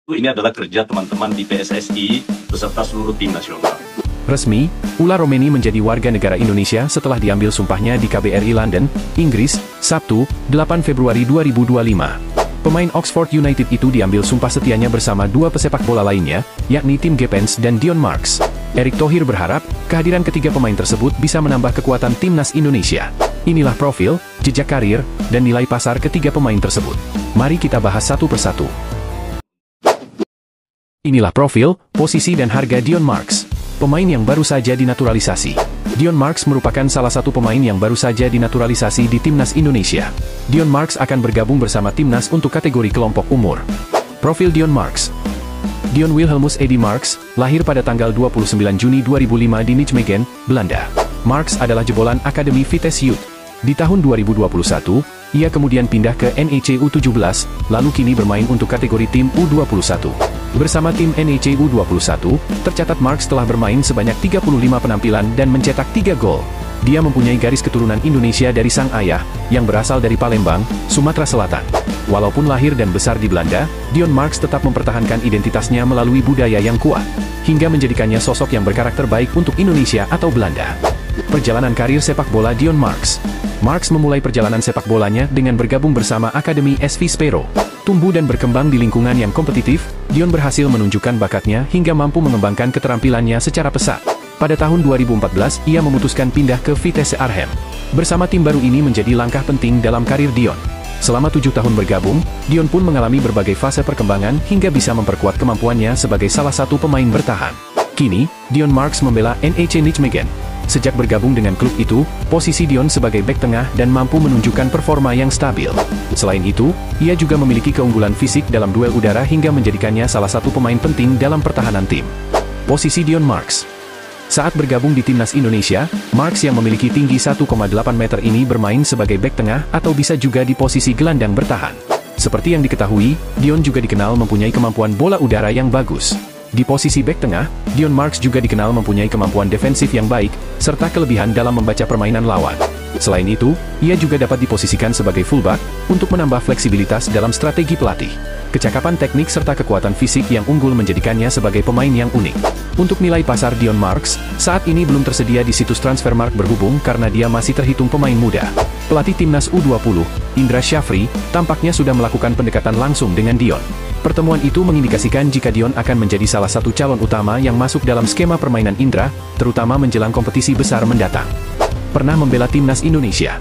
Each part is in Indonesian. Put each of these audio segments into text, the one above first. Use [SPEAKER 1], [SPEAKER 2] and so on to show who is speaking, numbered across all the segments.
[SPEAKER 1] Ini adalah kerja teman-teman di PSSI beserta seluruh tim nasional.
[SPEAKER 2] Resmi, Ula Romeni menjadi warga negara Indonesia setelah diambil sumpahnya di KBRI London, Inggris, Sabtu, 8 Februari 2025. Pemain Oxford United itu diambil sumpah setianya bersama dua pesepak bola lainnya, yakni Tim Gepens dan Dion Marks. Erick Thohir berharap, kehadiran ketiga pemain tersebut bisa menambah kekuatan timnas Indonesia. Inilah profil, jejak karir, dan nilai pasar ketiga pemain tersebut. Mari kita bahas satu persatu. Inilah profil, posisi dan harga Dion Marks, pemain yang baru saja dinaturalisasi. Dion Marks merupakan salah satu pemain yang baru saja dinaturalisasi di timnas Indonesia. Dion Marks akan bergabung bersama timnas untuk kategori kelompok umur. Profil Dion Marks. Dion Wilhelmus Eddy Marks, lahir pada tanggal 29 Juni 2005 di Nijmegen, Belanda. Marks adalah jebolan Akademi Vitesse Youth. Di tahun 2021, ia kemudian pindah ke NEC U17, lalu kini bermain untuk kategori tim U21. Bersama tim NEC U21, tercatat Marks telah bermain sebanyak 35 penampilan dan mencetak 3 gol. Dia mempunyai garis keturunan Indonesia dari sang ayah, yang berasal dari Palembang, Sumatera Selatan. Walaupun lahir dan besar di Belanda, Dion Marks tetap mempertahankan identitasnya melalui budaya yang kuat, hingga menjadikannya sosok yang berkarakter baik untuk Indonesia atau Belanda. Perjalanan karir sepak bola Dion Marks. Marks memulai perjalanan sepak bolanya dengan bergabung bersama Akademi SV Spero. Tumbuh dan berkembang di lingkungan yang kompetitif, Dion berhasil menunjukkan bakatnya hingga mampu mengembangkan keterampilannya secara pesat. Pada tahun 2014, ia memutuskan pindah ke Vitesse Arnhem. Bersama tim baru ini menjadi langkah penting dalam karir Dion. Selama 7 tahun bergabung, Dion pun mengalami berbagai fase perkembangan hingga bisa memperkuat kemampuannya sebagai salah satu pemain bertahan. Kini, Dion Marks membela NEC Nijmegen. Sejak bergabung dengan klub itu, posisi Dion sebagai bek tengah dan mampu menunjukkan performa yang stabil. Selain itu, ia juga memiliki keunggulan fisik dalam duel udara hingga menjadikannya salah satu pemain penting dalam pertahanan tim. Posisi Dion Marks. Saat bergabung di timnas Indonesia, Marks yang memiliki tinggi 1,8 meter ini bermain sebagai bek tengah atau bisa juga di posisi gelandang bertahan. Seperti yang diketahui, Dion juga dikenal mempunyai kemampuan bola udara yang bagus. Di posisi bek tengah, Dion Marks juga dikenal mempunyai kemampuan defensif yang baik, serta kelebihan dalam membaca permainan lawan. Selain itu, ia juga dapat diposisikan sebagai fullback, untuk menambah fleksibilitas dalam strategi pelatih. Kecakapan teknik serta kekuatan fisik yang unggul menjadikannya sebagai pemain yang unik. Untuk nilai pasar Dion Marks, saat ini belum tersedia di situs Transfermarkt berhubung karena dia masih terhitung pemain muda. Pelatih timnas U20, Indra Syafri, tampaknya sudah melakukan pendekatan langsung dengan Dion. Pertemuan itu mengindikasikan jika Dion akan menjadi salah satu calon utama yang masuk dalam skema permainan Indra, terutama menjelang kompetisi besar mendatang. Pernah membela timnas Indonesia.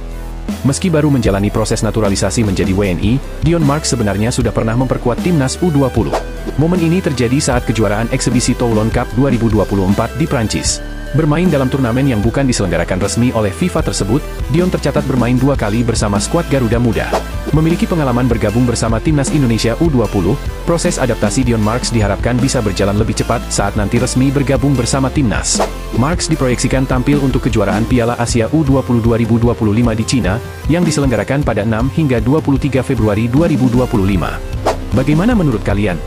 [SPEAKER 2] Meski baru menjalani proses naturalisasi menjadi WNI, Dion Marks sebenarnya sudah pernah memperkuat timnas U20. Momen ini terjadi saat kejuaraan eksebisi Toulon Cup 2024 di Prancis. Bermain dalam turnamen yang bukan diselenggarakan resmi oleh FIFA tersebut, Dion tercatat bermain 2 kali bersama skuad Garuda Muda. Memiliki pengalaman bergabung bersama timnas Indonesia U20, proses adaptasi Dion Marks diharapkan bisa berjalan lebih cepat saat nanti resmi bergabung bersama timnas. Marks diproyeksikan tampil untuk kejuaraan Piala Asia U20 2025 di Cina, yang diselenggarakan pada 6 hingga 23 Februari 2025. Bagaimana menurut kalian?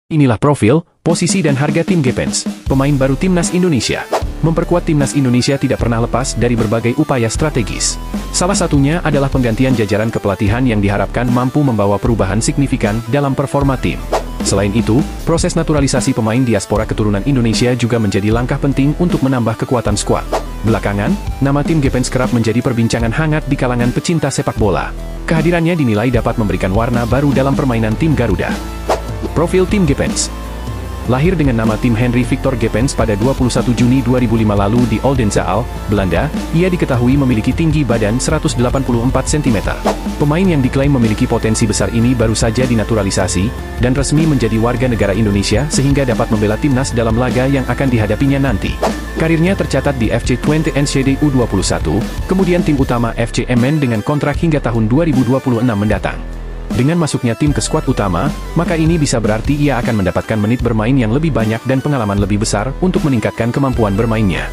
[SPEAKER 2] Inilah profil, posisi dan harga Tim Gepens, pemain baru timnas Indonesia. Memperkuat timnas Indonesia tidak pernah lepas dari berbagai upaya strategis. Salah satunya adalah penggantian jajaran kepelatihan yang diharapkan mampu membawa perubahan signifikan dalam performa tim. Selain itu, proses naturalisasi pemain diaspora keturunan Indonesia juga menjadi langkah penting untuk menambah kekuatan skuad. Belakangan, nama Tim Gepens kerap menjadi perbincangan hangat di kalangan pecinta sepak bola. Kehadirannya dinilai dapat memberikan warna baru dalam permainan tim Garuda. Profil Tim Gepens. Lahir dengan nama Tim Henry Victor Gepens pada 21 Juni 2005 lalu di Oldenzaal, Belanda, ia diketahui memiliki tinggi badan 184 cm. Pemain yang diklaim memiliki potensi besar ini baru saja dinaturalisasi, dan resmi menjadi warga negara Indonesia sehingga dapat membela timnas dalam laga yang akan dihadapinya nanti. Karirnya tercatat di FC Twente Enschede U21, kemudian tim utama FC Emmen dengan kontrak hingga tahun 2026 mendatang. Dengan masuknya tim ke skuad utama, maka ini bisa berarti ia akan mendapatkan menit bermain yang lebih banyak dan pengalaman lebih besar untuk meningkatkan kemampuan bermainnya.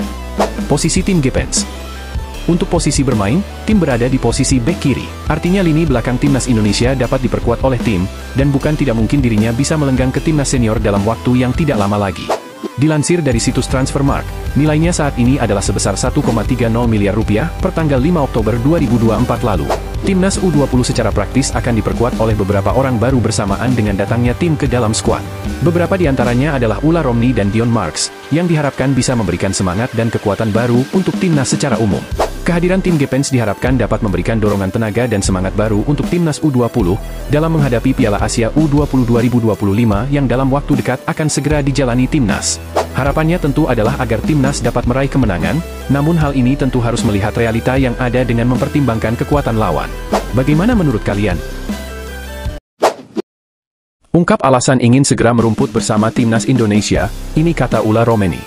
[SPEAKER 2] Posisi Tim Gepens. Untuk posisi bermain, tim berada di posisi bek kiri. Artinya lini belakang timnas Indonesia dapat diperkuat oleh tim, dan bukan tidak mungkin dirinya bisa melenggang ke timnas senior dalam waktu yang tidak lama lagi. Dilansir dari situs Transfermarkt, nilainya saat ini adalah sebesar 1,30 miliar rupiah per tanggal 5 Oktober 2024 lalu. Timnas U20 secara praktis akan diperkuat oleh beberapa orang baru bersamaan dengan datangnya tim ke dalam skuad. Beberapa di antaranya adalah Ulla Romney dan Dion Marks, yang diharapkan bisa memberikan semangat dan kekuatan baru untuk timnas secara umum. Kehadiran tim Gepens diharapkan dapat memberikan dorongan tenaga dan semangat baru untuk timnas U20 dalam menghadapi Piala Asia U20 2025 yang dalam waktu dekat akan segera dijalani timnas. Harapannya tentu adalah agar timnas dapat meraih kemenangan, namun hal ini tentu harus melihat realita yang ada dengan mempertimbangkan kekuatan lawan. Bagaimana menurut kalian? Ungkap alasan ingin segera merumput bersama timnas Indonesia, ini kata Ulla Romney.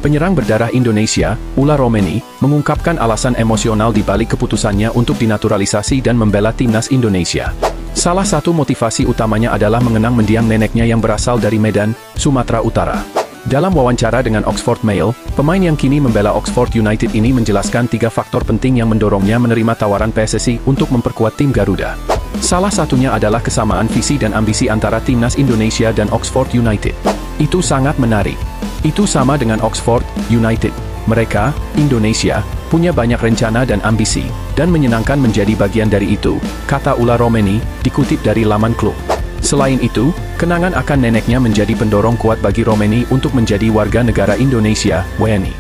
[SPEAKER 2] Penyerang berdarah Indonesia, Ulla Romney, mengungkapkan alasan emosional di balik keputusannya untuk dinaturalisasi dan membela timnas Indonesia. Salah satu motivasi utamanya adalah mengenang mendiang neneknya yang berasal dari Medan, Sumatera Utara. Dalam wawancara dengan Oxford Mail, pemain yang kini membela Oxford United ini menjelaskan 3 faktor penting yang mendorongnya menerima tawaran PSSI untuk memperkuat tim Garuda. Salah satunya adalah kesamaan visi dan ambisi antara timnas Indonesia dan Oxford United. Itu sangat menarik. Itu sama dengan Oxford United. Mereka, Indonesia, punya banyak rencana dan ambisi, dan menyenangkan menjadi bagian dari itu, kata Ulla Romney, dikutip dari laman klub. Selain itu, kenangan akan neneknya menjadi pendorong kuat bagi Romney untuk menjadi warga negara Indonesia, WNI.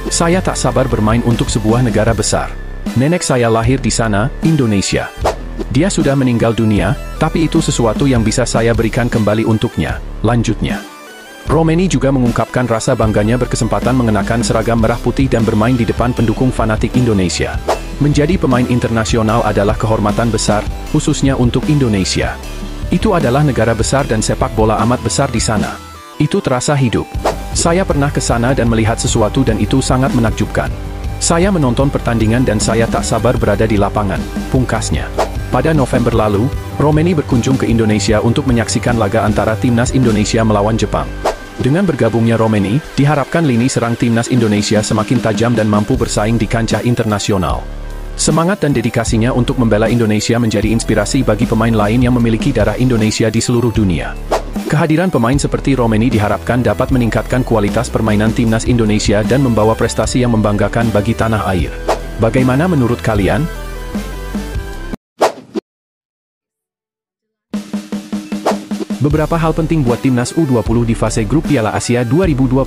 [SPEAKER 2] Saya tak sabar bermain untuk sebuah negara besar. Nenek saya lahir di sana, Indonesia. Dia sudah meninggal dunia, tapi itu sesuatu yang bisa saya berikan kembali untuknya, lanjutnya. Romney juga mengungkapkan rasa bangganya berkesempatan mengenakan seragam merah putih dan bermain di depan pendukung fanatik Indonesia. Menjadi pemain internasional adalah kehormatan besar, khususnya untuk Indonesia. Itu adalah negara besar dan sepak bola amat besar di sana. Itu terasa hidup. Saya pernah ke sana dan melihat sesuatu dan itu sangat menakjubkan. Saya menonton pertandingan dan saya tak sabar berada di lapangan, pungkasnya. Pada November lalu, Romney berkunjung ke Indonesia untuk menyaksikan laga antara timnas Indonesia melawan Jepang. Dengan bergabungnya Romney, diharapkan lini serang timnas Indonesia semakin tajam dan mampu bersaing di kancah internasional. Semangat dan dedikasinya untuk membela Indonesia menjadi inspirasi bagi pemain lain yang memiliki darah Indonesia di seluruh dunia. Kehadiran pemain seperti Romney diharapkan dapat meningkatkan kualitas permainan timnas Indonesia dan membawa prestasi yang membanggakan bagi tanah air. Bagaimana menurut kalian? Beberapa hal penting buat timnas U20 di fase grup Piala Asia 2025.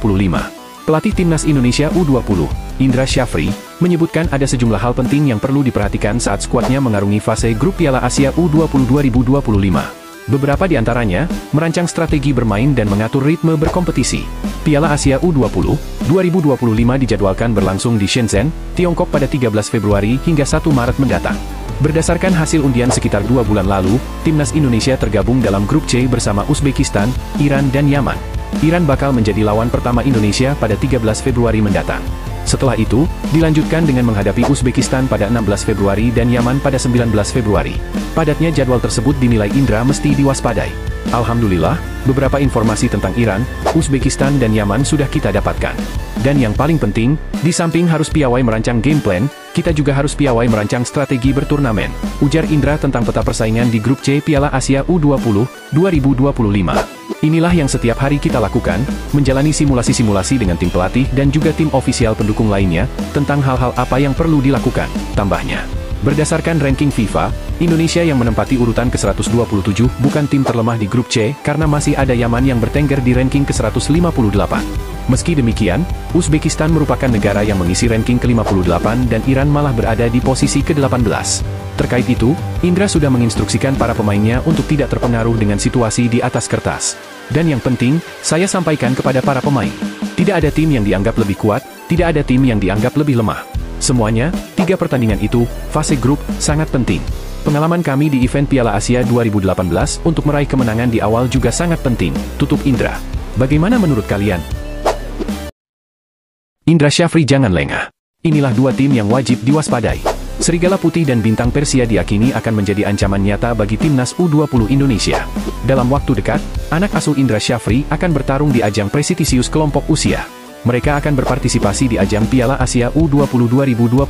[SPEAKER 2] Pelatih timnas Indonesia U20, Indra Syafri, menyebutkan ada sejumlah hal penting yang perlu diperhatikan saat skuadnya mengarungi fase grup Piala Asia U20 2025. Beberapa di antaranya, merancang strategi bermain dan mengatur ritme berkompetisi. Piala Asia U20 2025 dijadwalkan berlangsung di Shenzhen, Tiongkok pada 13 Februari hingga 1 Maret mendatang. Berdasarkan hasil undian sekitar 2 bulan lalu, timnas Indonesia tergabung dalam grup C bersama Uzbekistan, Iran dan Yaman. Iran bakal menjadi lawan pertama Indonesia pada 13 Februari mendatang. Setelah itu, dilanjutkan dengan menghadapi Uzbekistan pada 16 Februari dan Yaman pada 19 Februari. Padatnya jadwal tersebut dinilai Indra mesti diwaspadai. Alhamdulillah, beberapa informasi tentang Iran, Uzbekistan dan Yaman sudah kita dapatkan. Dan yang paling penting, di samping harus piawai merancang game plan, kita juga harus piawai merancang strategi berturnamen, ujar Indra tentang peta persaingan di grup C Piala Asia U20 2025. Inilah yang setiap hari kita lakukan, menjalani simulasi-simulasi dengan tim pelatih dan juga tim ofisial pendukung lainnya, tentang hal-hal apa yang perlu dilakukan, tambahnya. Berdasarkan ranking FIFA, Indonesia yang menempati urutan ke-127 bukan tim terlemah di grup C karena masih ada Yaman yang bertengger di ranking ke-158. Meski demikian, Uzbekistan merupakan negara yang mengisi ranking ke-58 dan Iran malah berada di posisi ke-18. Terkait itu, Indra sudah menginstruksikan para pemainnya untuk tidak terpengaruh dengan situasi di atas kertas. Dan yang penting, saya sampaikan kepada para pemain. Tidak ada tim yang dianggap lebih kuat, tidak ada tim yang dianggap lebih lemah. Semuanya, 3 pertandingan itu, fase grup, sangat penting. Pengalaman kami di event Piala Asia 2018 untuk meraih kemenangan di awal juga sangat penting, tutup Indra. Bagaimana menurut kalian? Indra Syafri jangan lengah. Inilah 2 tim yang wajib diwaspadai. Serigala Putih dan Bintang Persia diyakini akan menjadi ancaman nyata bagi timnas U20 Indonesia. Dalam waktu dekat, anak asuh Indra Syafri akan bertarung di ajang prestisius kelompok usia. Mereka akan berpartisipasi di ajang Piala Asia U20 2025.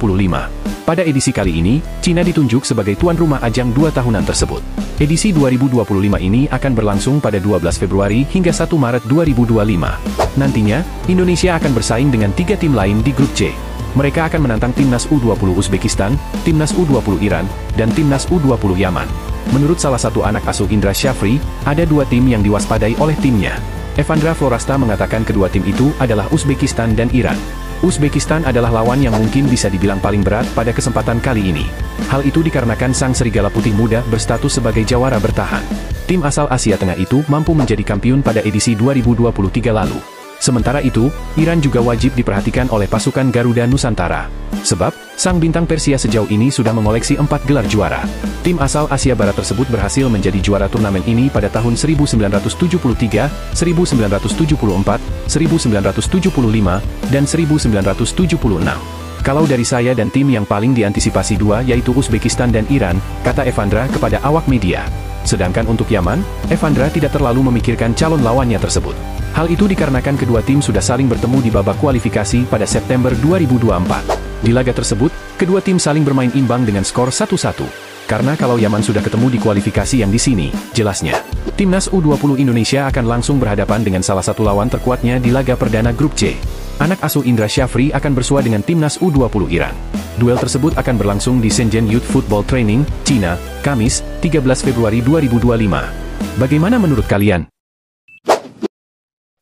[SPEAKER 2] Pada edisi kali ini, Cina ditunjuk sebagai tuan rumah ajang 2 tahunan tersebut. Edisi 2025 ini akan berlangsung pada 12 Februari hingga 1 Maret 2025. Nantinya, Indonesia akan bersaing dengan 3 tim lain di grup C. Mereka akan menantang timnas U20 Uzbekistan, timnas U20 Iran, dan timnas U20 Yaman. Menurut salah satu anak asuh Indra Syafri, ada dua tim yang diwaspadai oleh timnya. Evandra Florasta mengatakan kedua tim itu adalah Uzbekistan dan Iran. Uzbekistan adalah lawan yang mungkin bisa dibilang paling berat pada kesempatan kali ini. Hal itu dikarenakan sang serigala putih muda berstatus sebagai jawara bertahan. Tim asal Asia Tengah itu mampu menjadi kampiun pada edisi 2023 lalu. Sementara itu, Iran juga wajib diperhatikan oleh pasukan Garuda Nusantara. Sebab, sang bintang Persia sejauh ini sudah mengoleksi 4 gelar juara. Tim asal Asia Barat tersebut berhasil menjadi juara turnamen ini pada tahun 1973, 1974, 1975, dan 1976. Kalau dari saya dan tim yang paling diantisipasi dua yaitu Uzbekistan dan Iran, kata Evandra kepada awak media. Sedangkan untuk Yaman, Evandra tidak terlalu memikirkan calon lawannya tersebut. Hal itu dikarenakan kedua tim sudah saling bertemu di babak kualifikasi pada September 2024. Di laga tersebut, kedua tim saling bermain imbang dengan skor 1-1. Karena kalau Yaman sudah ketemu di kualifikasi yang di sini, jelasnya, timnas U20 Indonesia akan langsung berhadapan dengan salah satu lawan terkuatnya di laga perdana grup C. Anak asuh Indra Syafri akan bersua dengan timnas U20 Iran. Duel tersebut akan berlangsung di Shenzhen Youth Football Training, China, Kamis, 13 Februari 2025. Bagaimana menurut kalian?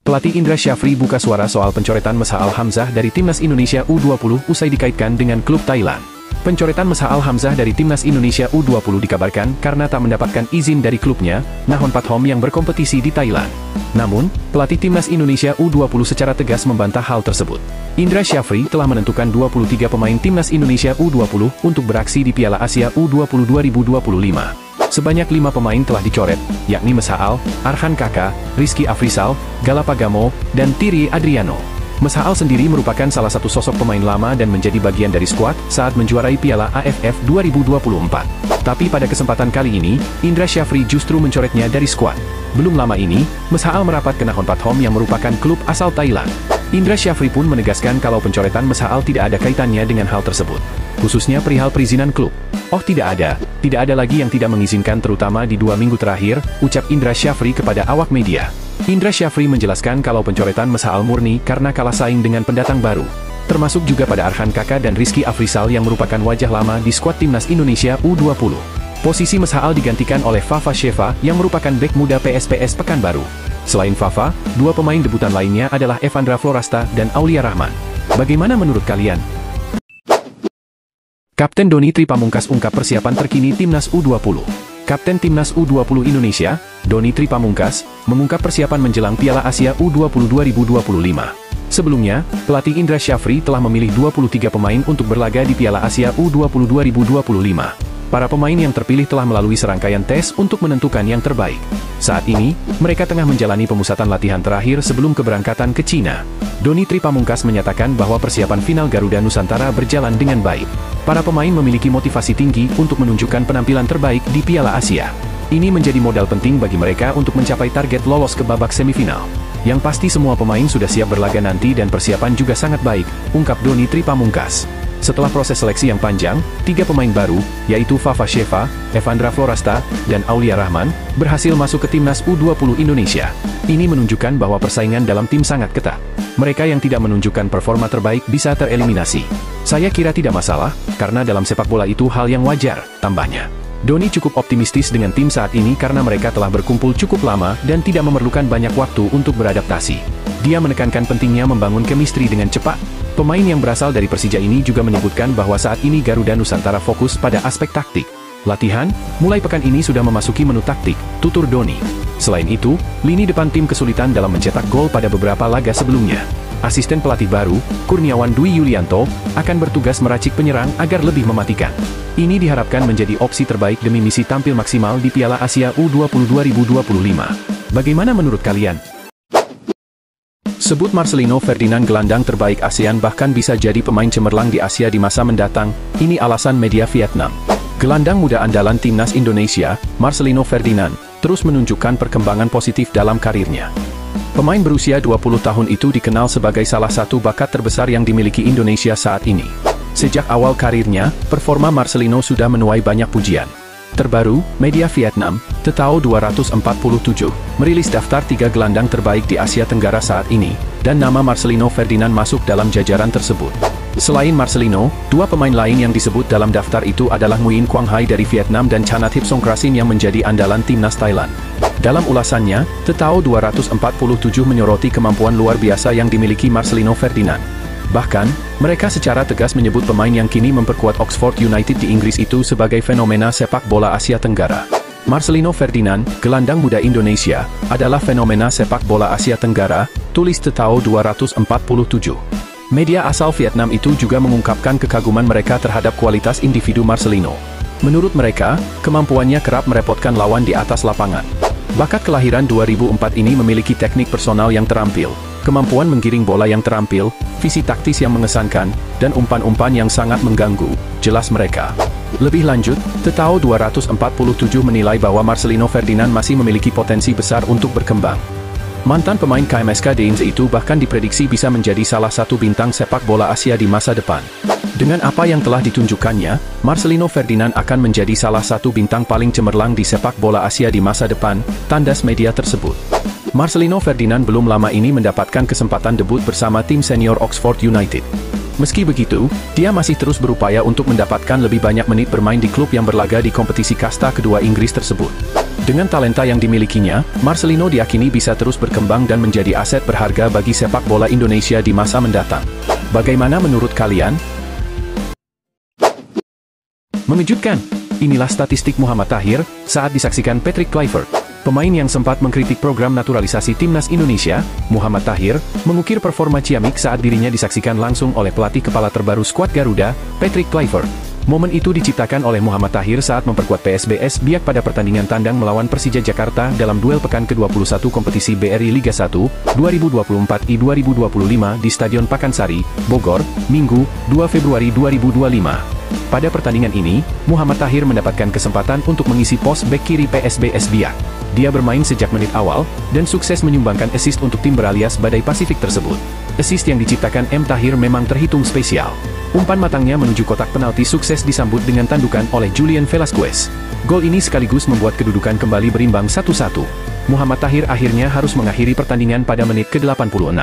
[SPEAKER 2] Pelatih Indra Syafri buka suara soal pencoretan Mesha Al-Hamzah dari timnas Indonesia U20 usai dikaitkan dengan klub Thailand. Pencoretan Mesha Al-Hamzah dari timnas Indonesia U20 dikabarkan karena tak mendapatkan izin dari klubnya, Nakhon Pathom yang berkompetisi di Thailand. Namun, pelatih timnas Indonesia U20 secara tegas membantah hal tersebut. Indra Syafri telah menentukan 23 pemain timnas Indonesia U20 untuk beraksi di Piala Asia U20 2025. Sebanyak 5 pemain telah dicoret, yakni Mesha Al, Arhan Kaka, Rizky Afrizal, Galapagamo, dan Thierry Adriano. Mesha Al sendiri merupakan salah satu sosok pemain lama dan menjadi bagian dari skuad saat menjuarai Piala AFF 2024. Tapi pada kesempatan kali ini, Indra Syafri justru mencoretnya dari skuad. Belum lama ini, Mesha Al merapat ke Nakhon Pathom yang merupakan klub asal Thailand. Indra Syafri pun menegaskan kalau pencoretan Mesha Al tidak ada kaitannya dengan hal tersebut. Khususnya perihal perizinan klub. Oh tidak ada lagi yang tidak mengizinkan terutama di 2 minggu terakhir, ucap Indra Syafri kepada awak media. Indra Syafri menjelaskan kalau pencoretan Mesha Al murni karena kalah saing dengan pendatang baru. Termasuk juga pada Arhan Kaka dan Rizky Afrizal yang merupakan wajah lama di skuad timnas Indonesia U20. Posisi Mesha Al digantikan oleh Fafa Sheva yang merupakan bek muda PSPS Pekanbaru. Selain Fafa, 2 pemain debutan lainnya adalah Evandra Florasta dan Aulia Rahman. Bagaimana menurut kalian? Kapten Doni Tripamungkas ungkap persiapan terkini Timnas U20. Kapten Timnas U20 Indonesia, Doni Tripamungkas, mengungkap persiapan menjelang Piala Asia U20 2025. Sebelumnya, pelatih Indra Syafri telah memilih 23 pemain untuk berlaga di Piala Asia U20 2025. Para pemain yang terpilih telah melalui serangkaian tes untuk menentukan yang terbaik. Saat ini, mereka tengah menjalani pemusatan latihan terakhir sebelum keberangkatan ke China. Doni Tripamungkas menyatakan bahwa persiapan final Garuda Nusantara berjalan dengan baik. Para pemain memiliki motivasi tinggi untuk menunjukkan penampilan terbaik di Piala Asia. Ini menjadi modal penting bagi mereka untuk mencapai target lolos ke babak semifinal. Yang pasti semua pemain sudah siap berlaga nanti dan persiapan juga sangat baik, ungkap Doni Tripamungkas. Setelah proses seleksi yang panjang, 3 pemain baru, yaitu Fafa Sheva, Evandra Florasta, dan Aulia Rahman, berhasil masuk ke Timnas U20 Indonesia. Ini menunjukkan bahwa persaingan dalam tim sangat ketat. Mereka yang tidak menunjukkan performa terbaik bisa tereliminasi. Saya kira tidak masalah, karena dalam sepak bola itu hal yang wajar, tambahnya. Doni cukup optimistis dengan tim saat ini karena mereka telah berkumpul cukup lama dan tidak memerlukan banyak waktu untuk beradaptasi. Dia menekankan pentingnya membangun chemistry dengan cepat. Pemain yang berasal dari Persija ini juga menyebutkan bahwa saat ini Garuda Nusantara fokus pada aspek taktik. Latihan, mulai pekan ini sudah memasuki menu taktik, tutur Doni. Selain itu, lini depan tim kesulitan dalam mencetak gol pada beberapa laga sebelumnya. Asisten pelatih baru, Kurniawan Dwi Yulianto, akan bertugas meracik penyerang agar lebih mematikan. Ini diharapkan menjadi opsi terbaik demi misi tampil maksimal di Piala Asia U20 2025. Bagaimana menurut kalian? Sebut Marcelino Ferdinand gelandang terbaik ASEAN bahkan bisa jadi pemain cemerlang di Asia di masa mendatang, ini alasan media Vietnam. Gelandang muda andalan timnas Indonesia, Marcelino Ferdinand, terus menunjukkan perkembangan positif dalam karirnya. Pemain berusia 20 tahun itu dikenal sebagai salah satu bakat terbesar yang dimiliki Indonesia saat ini. Sejak awal karirnya, performa Marcelino sudah menuai banyak pujian. Terbaru, media Vietnam, Tetao 247, merilis daftar 3 gelandang terbaik di Asia Tenggara saat ini, dan nama Marcelino Ferdinand masuk dalam jajaran tersebut. Selain Marcelino, dua pemain lain yang disebut dalam daftar itu adalah Nguyen Quang Hai dari Vietnam dan Chanathip Songkrasin yang menjadi andalan timnas Thailand. Dalam ulasannya, Tetao 247 menyoroti kemampuan luar biasa yang dimiliki Marcelino Ferdinand. Bahkan, mereka secara tegas menyebut pemain yang kini memperkuat Oxford United di Inggris itu sebagai fenomena sepak bola Asia Tenggara. Marcelino Ferdinand, gelandang muda Indonesia, adalah fenomena sepak bola Asia Tenggara, tulis Tetao 247. Media asal Vietnam itu juga mengungkapkan kekaguman mereka terhadap kualitas individu Marcelino. Menurut mereka, kemampuannya kerap merepotkan lawan di atas lapangan. Bakat kelahiran 2004 ini memiliki teknik personal yang terampil, kemampuan menggiring bola yang terampil, visi taktis yang mengesankan, dan umpan-umpan yang sangat mengganggu, jelas mereka. Lebih lanjut, Tetao 247 menilai bahwa Marcelino Ferdinand masih memiliki potensi besar untuk berkembang. Mantan pemain KMSK Danes itu bahkan diprediksi bisa menjadi salah satu bintang sepak bola Asia di masa depan. Dengan apa yang telah ditunjukkannya, Marcelino Ferdinand akan menjadi salah satu bintang paling cemerlang di sepak bola Asia di masa depan, tandas media tersebut. Marcelino Ferdinand belum lama ini mendapatkan kesempatan debut bersama tim senior Oxford United. Meski begitu, dia masih terus berupaya untuk mendapatkan lebih banyak menit bermain di klub yang berlaga di kompetisi kasta kedua Inggris tersebut. Dengan talenta yang dimilikinya, Marcelino diyakini bisa terus berkembang dan menjadi aset berharga bagi sepak bola Indonesia di masa mendatang. Bagaimana menurut kalian? Mengejutkan! Inilah statistik Muhammad Tahir saat disaksikan Patrick Kluivert. Pemain yang sempat mengkritik program naturalisasi timnas Indonesia, Muhammad Tahir, mengukir performa ciamik saat dirinya disaksikan langsung oleh pelatih kepala terbaru skuad Garuda, Patrick Kluivert. Momen itu diciptakan oleh Muhammad Tahir saat memperkuat PSBS Biak pada pertandingan tandang melawan Persija Jakarta dalam duel pekan ke-21 kompetisi BRI Liga 1, 2024-2025 di Stadion Pakansari, Bogor, Minggu, 2 Februari 2025. Pada pertandingan ini, Muhammad Tahir mendapatkan kesempatan untuk mengisi pos bek kiri PSBS Biak. Dia bermain sejak menit awal, dan sukses menyumbangkan assist untuk tim beralias Badai Pasifik tersebut. Assist yang diciptakan M. Tahir memang terhitung spesial. Umpan matangnya menuju kotak penalti sukses disambut dengan tandukan oleh Julian Velasquez. Gol ini sekaligus membuat kedudukan kembali berimbang 1-1. Muhammad Tahir akhirnya harus mengakhiri pertandingan pada menit ke-86.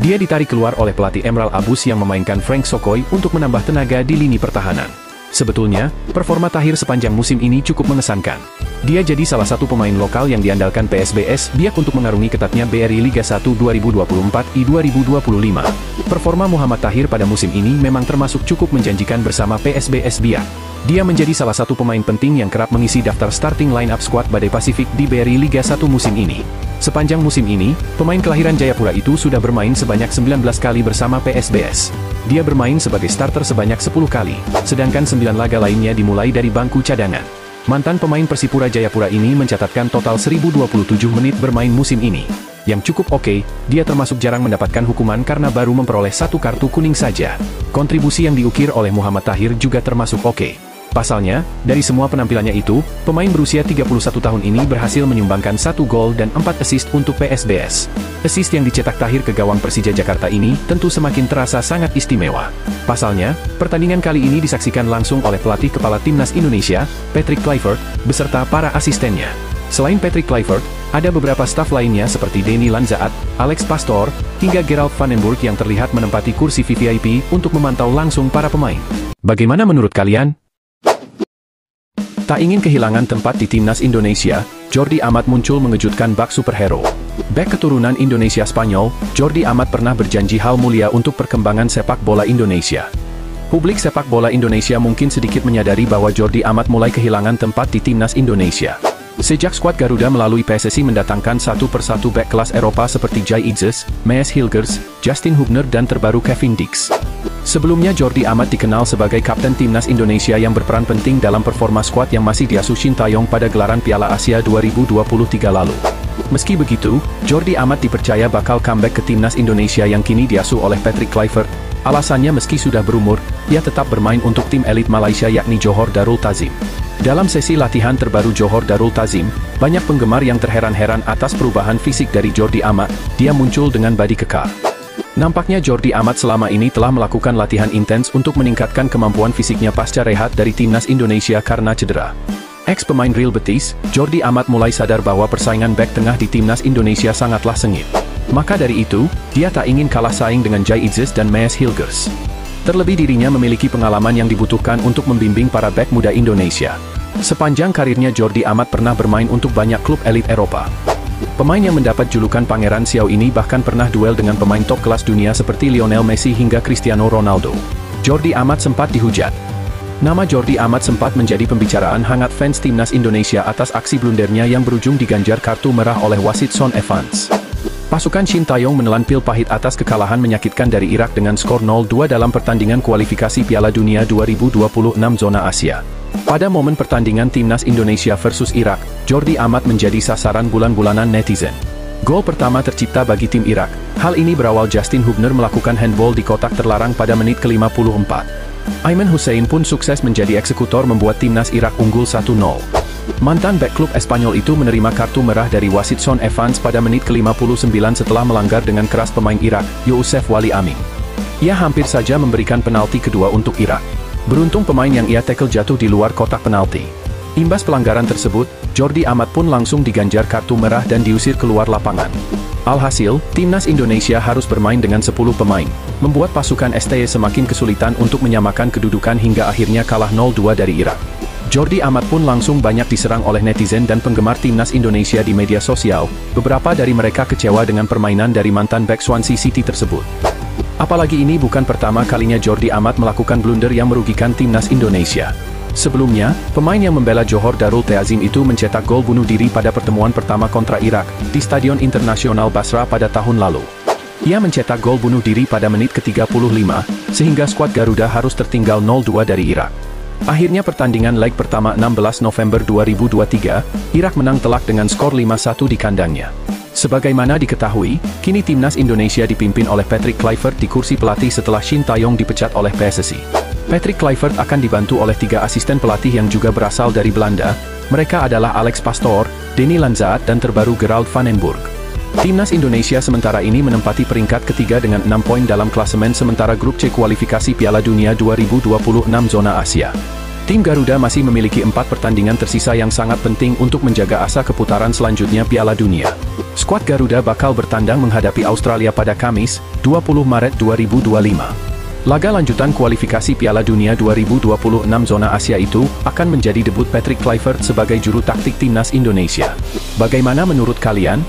[SPEAKER 2] Dia ditarik keluar oleh pelatih Emral Abus yang memainkan Frank Sokoy untuk menambah tenaga di lini pertahanan. Sebetulnya, performa Tahir sepanjang musim ini cukup mengesankan. Dia jadi salah satu pemain lokal yang diandalkan PSBS Biak untuk mengarungi ketatnya BRI Liga 1 2024-2025. Performa Muhammad Tahir pada musim ini memang termasuk cukup menjanjikan bersama PSBS Biak. Dia menjadi salah satu pemain penting yang kerap mengisi daftar starting line-up skuad Badai Pasifik di BRI Liga 1 musim ini. Sepanjang musim ini, pemain kelahiran Jayapura itu sudah bermain sebanyak 19 kali bersama PSBS. Dia bermain sebagai starter sebanyak 10 kali, sedangkan 9 laga lainnya dimulai dari bangku cadangan. Mantan pemain Persipura Jayapura ini mencatatkan total 1027 menit bermain musim ini. Yang cukup oke, dia termasuk jarang mendapatkan hukuman karena baru memperoleh 1 kartu kuning saja. Kontribusi yang diukir oleh Muhammad Tahir juga termasuk oke. Pasalnya, dari semua penampilannya itu, pemain berusia 31 tahun ini berhasil menyumbangkan 1 gol dan 4 assist untuk PSBS. Assist yang dicetak Tahir ke gawang Persija Jakarta ini tentu semakin terasa sangat istimewa. Pasalnya, pertandingan kali ini disaksikan langsung oleh pelatih kepala timnas Indonesia, Patrick Kluivert, beserta para asistennya. Selain Patrick Kluivert, ada beberapa staf lainnya seperti Denny Lanzaat, Alex Pastor, hingga Gerald Vandenburg yang terlihat menempati kursi VVIP untuk memantau langsung para pemain. Bagaimana menurut kalian? Tak ingin kehilangan tempat di timnas Indonesia, Jordi Amat muncul mengejutkan bak superhero. Bek keturunan Indonesia Spanyol, Jordi Amat pernah berjanji hal mulia untuk perkembangan sepak bola Indonesia. Publik sepak bola Indonesia mungkin sedikit menyadari bahwa Jordi Amat mulai kehilangan tempat di timnas Indonesia. Sejak skuad Garuda melalui PSSI mendatangkan satu persatu bek kelas Eropa seperti Jai Itzes, Mees Hilgers, Justin Hubner dan terbaru Kevin Dix. Sebelumnya Jordi Amat dikenal sebagai kapten timnas Indonesia yang berperan penting dalam performa skuad yang masih diasuh Shin Taeyong pada gelaran Piala Asia 2023 lalu. Meski begitu, Jordi Amat dipercaya bakal comeback ke timnas Indonesia yang kini diasuh oleh Patrick Kluivert. Alasannya meski sudah berumur, ia tetap bermain untuk tim elit Malaysia yakni Johor Darul Ta'zim. Dalam sesi latihan terbaru Johor Darul Ta'zim, banyak penggemar yang terheran-heran atas perubahan fisik dari Jordi Amat. Dia muncul dengan badi kekar. Nampaknya Jordi Amat selama ini telah melakukan latihan intens untuk meningkatkan kemampuan fisiknya pasca rehat dari timnas Indonesia karena cedera. Ex-pemain Real Betis, Jordi Amat mulai sadar bahwa persaingan bek tengah di timnas Indonesia sangatlah sengit. Maka dari itu, dia tak ingin kalah saing dengan Jai Itzes dan Mees Hilgers. Terlebih dirinya memiliki pengalaman yang dibutuhkan untuk membimbing para bek muda Indonesia. Sepanjang karirnya Jordi Amat pernah bermain untuk banyak klub elit Eropa. Pemain yang mendapat julukan Pangeran Siau ini bahkan pernah duel dengan pemain top kelas dunia seperti Lionel Messi hingga Cristiano Ronaldo. Jordi Amat sempat dihujat. Nama Jordi Amat sempat menjadi pembicaraan hangat fans timnas Indonesia atas aksi blundernya yang berujung diganjar kartu merah oleh wasit Son Evans. Pasukan Shin Taeyong menelan pil pahit atas kekalahan menyakitkan dari Irak dengan skor 0-2 dalam pertandingan kualifikasi Piala Dunia 2026 zona Asia. Pada momen pertandingan timnas Indonesia versus Irak, Jordi Amat menjadi sasaran bulan-bulanan netizen. Gol pertama tercipta bagi tim Irak. Hal ini berawal Justin Hubner melakukan handball di kotak terlarang pada menit ke-54. Aiman Hussein pun sukses menjadi eksekutor membuat timnas Irak unggul 1-0. Mantan bek klub Espanyol itu menerima kartu merah dari wasit Son Evans pada menit ke-59 setelah melanggar dengan keras pemain Irak, Youssef Wali Aming. Ia hampir saja memberikan penalti kedua untuk Irak. Beruntung pemain yang ia tackle jatuh di luar kotak penalti. Imbas pelanggaran tersebut, Jordi Amat pun langsung diganjar kartu merah dan diusir keluar lapangan. Alhasil, timnas Indonesia harus bermain dengan 10 pemain, membuat pasukan STY semakin kesulitan untuk menyamakan kedudukan hingga akhirnya kalah 0-2 dari Irak. Jordi Amat pun langsung banyak diserang oleh netizen dan penggemar timnas Indonesia di media sosial. Beberapa dari mereka kecewa dengan permainan dari mantan bek Swansea City tersebut. Apalagi ini bukan pertama kalinya Jordi Amat melakukan blunder yang merugikan timnas Indonesia. Sebelumnya, pemain yang membela Johor Darul Ta'zim itu mencetak gol bunuh diri pada pertemuan pertama kontra Irak, di Stadion Internasional Basra pada tahun lalu. Ia mencetak gol bunuh diri pada menit ke-35, sehingga skuad Garuda harus tertinggal 0-2 dari Irak. Akhirnya pertandingan leg pertama 16 November 2023, Irak menang telak dengan skor 5-1 di kandangnya. Sebagaimana diketahui, kini timnas Indonesia dipimpin oleh Patrick Kluivert di kursi pelatih setelah Shin Taeyong dipecat oleh PSSI. Patrick Kluivert akan dibantu oleh 3 asisten pelatih yang juga berasal dari Belanda. Mereka adalah Alex Pastoor, Denny Lanzaat dan terbaru Gerald van den Burg. Timnas Indonesia sementara ini menempati peringkat ketiga dengan 6 poin dalam klasemen sementara grup C kualifikasi Piala Dunia 2026 zona Asia. Tim Garuda masih memiliki 4 pertandingan tersisa yang sangat penting untuk menjaga asa ke putaran selanjutnya Piala Dunia. Skuad Garuda bakal bertandang menghadapi Australia pada Kamis, 20 Maret 2025. Laga lanjutan kualifikasi Piala Dunia 2026 zona Asia itu akan menjadi debut Patrick Kluivert sebagai juru taktik timnas Indonesia. Bagaimana menurut kalian?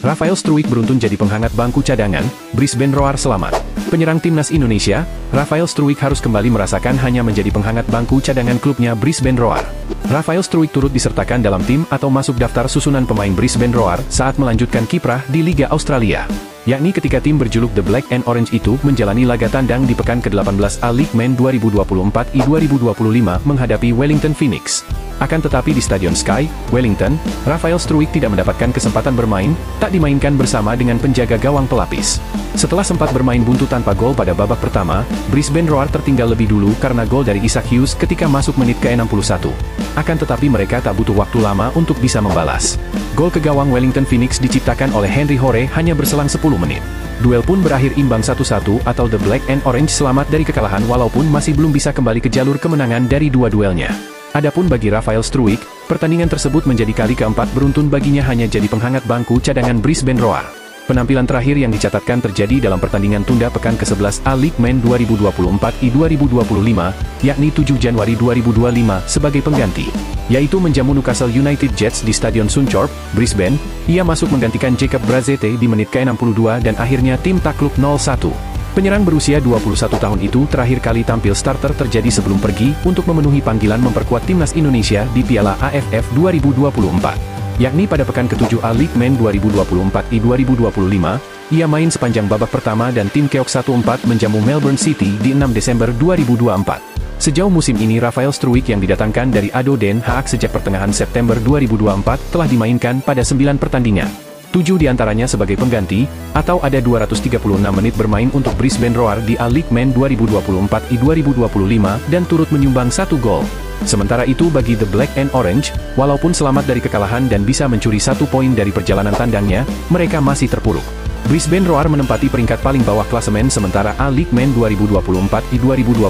[SPEAKER 2] Rafael Struijk beruntun jadi penghangat bangku cadangan, Brisbane Roar selamat. Penyerang timnas Indonesia, Rafael Struijk harus kembali merasakan hanya menjadi penghangat bangku cadangan klubnya Brisbane Roar. Rafael Struijk turut disertakan dalam tim atau masuk daftar susunan pemain Brisbane Roar saat melanjutkan kiprah di Liga Australia. Yakni ketika tim berjuluk The Black and Orange itu menjalani laga tandang di pekan ke-18 A-League Men 2024 I 2025 menghadapi Wellington Phoenix. Akan tetapi di Stadion Sky, Wellington, Rafael Struijk tidak mendapatkan kesempatan bermain, tak dimainkan bersama dengan penjaga gawang pelapis. Setelah sempat bermain buntu tanpa gol pada babak pertama, Brisbane Roar tertinggal lebih dulu karena gol dari Isaac Hughes ketika masuk menit ke-61. Akan tetapi mereka tak butuh waktu lama untuk bisa membalas. Gol ke gawang Wellington Phoenix diciptakan oleh Henry Hore hanya berselang 10 menit. Duel pun berakhir imbang 1-1 atau The Black and Orange selamat dari kekalahan walaupun masih belum bisa kembali ke jalur kemenangan dari dua duelnya. Adapun bagi Rafael Struijk, pertandingan tersebut menjadi kali keempat beruntun baginya hanya jadi penghangat bangku cadangan Brisbane Roar. Penampilan terakhir yang dicatatkan terjadi dalam pertandingan tunda pekan ke-11 A-League Men 2024 I 2025, yakni 7 Januari 2025 sebagai pengganti, yaitu menjamu Newcastle United Jets di Stadion Suncorp, Brisbane. Ia masuk menggantikan Jacob Brazete di menit ke-62 dan akhirnya tim takluk 0-1. Penyerang berusia 21 tahun itu terakhir kali tampil starter terjadi sebelum pergi untuk memenuhi panggilan memperkuat timnas Indonesia di Piala AFF 2024. Yakni pada pekan ke-7 A-League Men 2024 I 2025, ia main sepanjang babak pertama dan tim Keok 14 menjamu Melbourne City di 6 Desember 2024. Sejauh musim ini Rafael Struijk yang didatangkan dari ADO Den Haag sejak pertengahan September 2024 telah dimainkan pada 9 pertandingan. 7 diantaranya sebagai pengganti, atau ada 236 menit bermain untuk Brisbane Roar di A-League Men 2024 I 2025 dan turut menyumbang 1 gol. Sementara itu bagi The Black and Orange, walaupun selamat dari kekalahan dan bisa mencuri 1 poin dari perjalanan tandangnya, mereka masih terpuruk. Brisbane Roar menempati peringkat paling bawah klasemen sementara A-League Men 2024 I 2025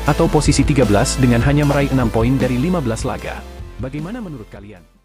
[SPEAKER 2] atau posisi 13 dengan hanya meraih 6 poin dari 15 laga. Bagaimana menurut kalian?